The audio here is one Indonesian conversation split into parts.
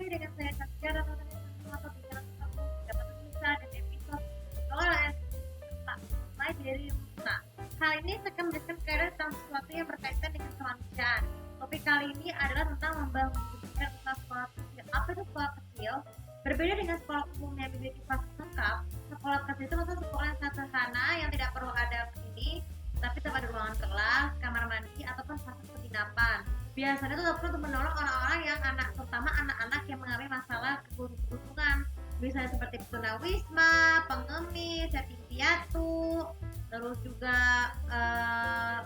lagi dengan saya Saskia dan atau bicara tentang dapat bisa dan episode orang yang mulai dari rumah. Kali ini saya akan menjelaskan kaidah tentang sesuatu yang berkaitan dengan kemanusiaan. Topik kali ini adalah tentang membangun sekolah kecil. Apa itu sekolah kecil? Berbeda dengan sekolah umum yang memiliki fasilitas lengkap, sekolah kecil itu adalah sekolah yang sederhana yang tidak perlu ada ini, tapi tetap ada ruangan kelas, kamar mandi, ataupun fasilitas penginapan. Biasanya itu dapat untuk menolong orang-orang yang terutama anak-anak yang mengalami masalah kebutuhan, misalnya seperti tunawisma, pengemis, yatim piatu, terus juga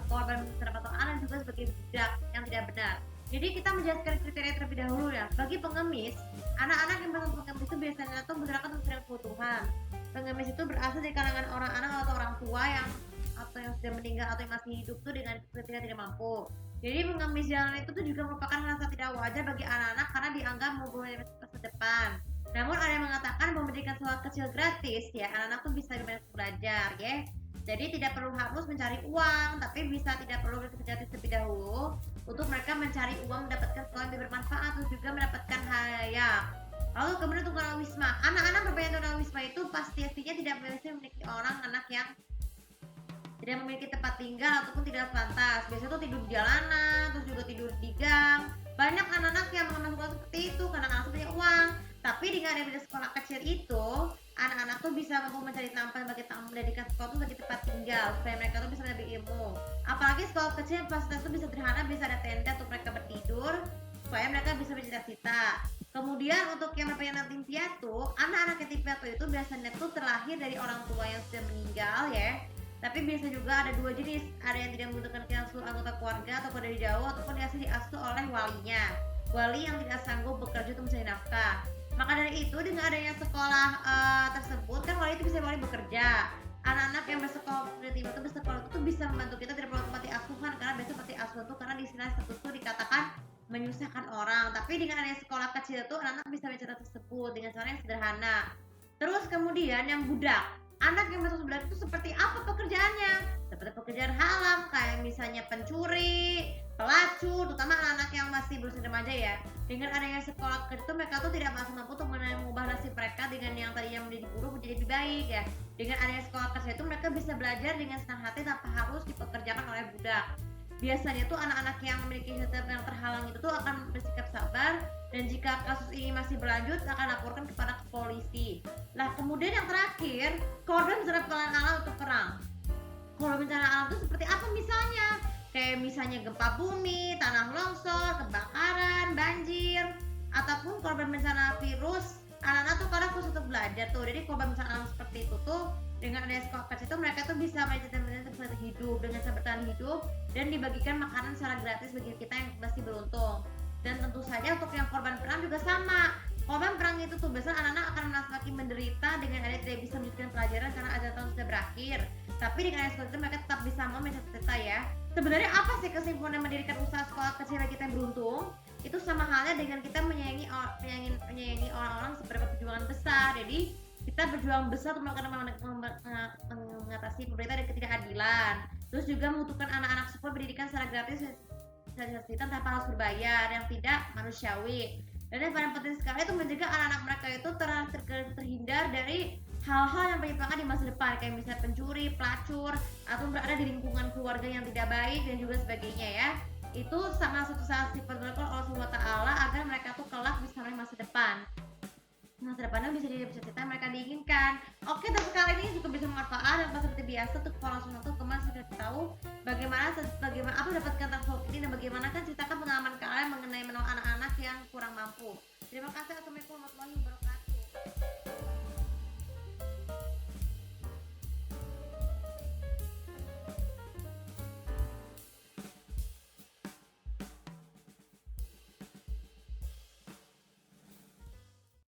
korban pendapatan anak juga sebagai budak yang tidak benar. Jadi kita menjelaskan kriteria terlebih dahulu ya. Bagi pengemis, anak-anak yang masuk pengemis itu biasanya tuh menggunakan untuk kebutuhan. Pengemis itu berasal dari kalangan orang anak atau orang tua yang sudah meninggal atau yang masih hidup tuh dengan kriteria tidak mampu. Jadi pengemis jalan itu tuh juga merupakan hal yang tidak wajar bagi anak-anak karena dianggap mempunyai masa depan. Namun ada yang mengatakan memberikan sekolah kecil gratis ya, anak-anak tuh bisa banyak belajar ya. Jadi tidak perlu harus mencari uang, tapi bisa tidak perlu gratis terlebih dahulu untuk mereka mencari uang mendapatkan sekolah yang bermanfaat terus juga mendapatkan hadiah. Lalu kemudian untuk tunawisma, anak-anak berbayar tunawisma itu pastinya tidak memiliki orang anak yang tidak memiliki tempat tinggal ataupun tidak pantas. Biasanya tuh tidur di jalanan, terus juga tidur di gang. Banyak anak-anak yang mengenal sekolah seperti itu karena langsung punya uang. Tapi dengan adanya sekolah kecil itu, anak-anak tuh bisa mampu mencari tempat bagi menjadikan sekolah itu sebagai tempat tinggal supaya mereka tuh bisa lebih ilmu. Apalagi sekolah kecil fasilitas itu bisa sederhana, bisa ada tenda untuk mereka bertidur supaya mereka bisa bercita-cita. Kemudian untuk yang berpengen yatim piatu, anak-anak yatim piatu itu biasanya tuh terlahir dari orang tua yang sudah meninggal ya. Tapi biasa juga ada dua jenis, ada yang tidak membutuhkan seluruh anggota keluarga ataupun dari jauh ataupun yang diasuh oleh walinya. Wali yang tidak sanggup bekerja untuk mencari nafkah. Maka dari itu dengan adanya sekolah tersebut kan wali itu bisa bekerja. Anak-anak yang bersekolah itu bersekolah itu bisa membantu kita tidak perlu tempat asuhan karena biasa seperti asuhan itu karena di istilah status itu dikatakan menyusahkan orang. Tapi dengan adanya sekolah kecil itu anak-anak bisa bicara tersebut dengan cara yang sederhana. Terus kemudian yang budak. Anak yang masuk budak itu seperti apa pekerjaannya? Seperti pekerjaan haram kayak misalnya pencuri, pelacur, terutama anak-anak yang masih berusia remaja ya. Dengan adanya sekolah kecil itu mereka tuh tidak mampu untuk mengubah nasib mereka dengan yang tadinya menjadi guru menjadi lebih baik ya. Dengan adanya sekolah kecil itu mereka bisa belajar dengan senang hati tanpa harus dipekerjakan oleh budak. Biasanya tuh anak-anak yang memiliki sistem yang terhalang itu tuh akan bersikap sabar dan jika kasus ini masih berlanjut akan laporkan kepada polisi. Nah kemudian yang terakhir, korban bencana alam atau perang. Korban bencana alam itu seperti apa misalnya? Kayak misalnya gempa bumi, tanah longsor, kebakaran, banjir, ataupun korban bencana virus. Anak-anak tuh kadang khusus untuk belajar tuh. Jadi korban bencana alam seperti itu tuh dengan adanya sekolah kecil itu mereka tuh bisa melanjutkan hidup dengan cara bertahan hidup dan dibagikan makanan secara gratis bagi kita yang masih beruntung. Dan tentu saja untuk yang korban perang juga sama. Korban perang itu tuh biasanya anak-anak akan semakin menderita dengan adanya tidak bisa melanjutkan pelajaran karena ajaran tahun sudah berakhir. Tapi dengan adanya sekolah itu mereka tetap bisa mau mencerita ya. Sebenarnya apa sih kesimpulan mendirikan usaha sekolah kecil bagi kita yang beruntung? Itu sama halnya dengan kita menyayangi orang-orang seperti perjuangan besar. Jadi kita berjuang besar untuk mengatasi pemerintah dan ketidakadilan. Terus juga membutuhkan anak-anak sekolah pendidikan secara gratis tanpa harus berbayar yang tidak manusiawi. Dan yang paling penting sekali itu mencegah anak-anak mereka itu terhindar dari hal-hal yang penyimpangan di masa depan kayak misalnya pencuri, pelacur, atau berada di lingkungan keluarga yang tidak baik dan juga sebagainya ya. Itu sama satu sifat Allah SWT agar mereka tuh kelak bisa memiliki masa depan. Masa depannya bisa jadi cita-cita mereka diinginkan. Oke, tapi kali ini juga bisa bermanfaat dan seperti biasa untuk langsung untuk kemarin sudah tahu bagaimana apa dapatkan transfer ini dan bagaimana kan ceritakan pengalaman kalian mengenai menolong anak-anak yang kurang mampu. Terima kasih. Assalamualaikum warahmatullahi wabarakatuh.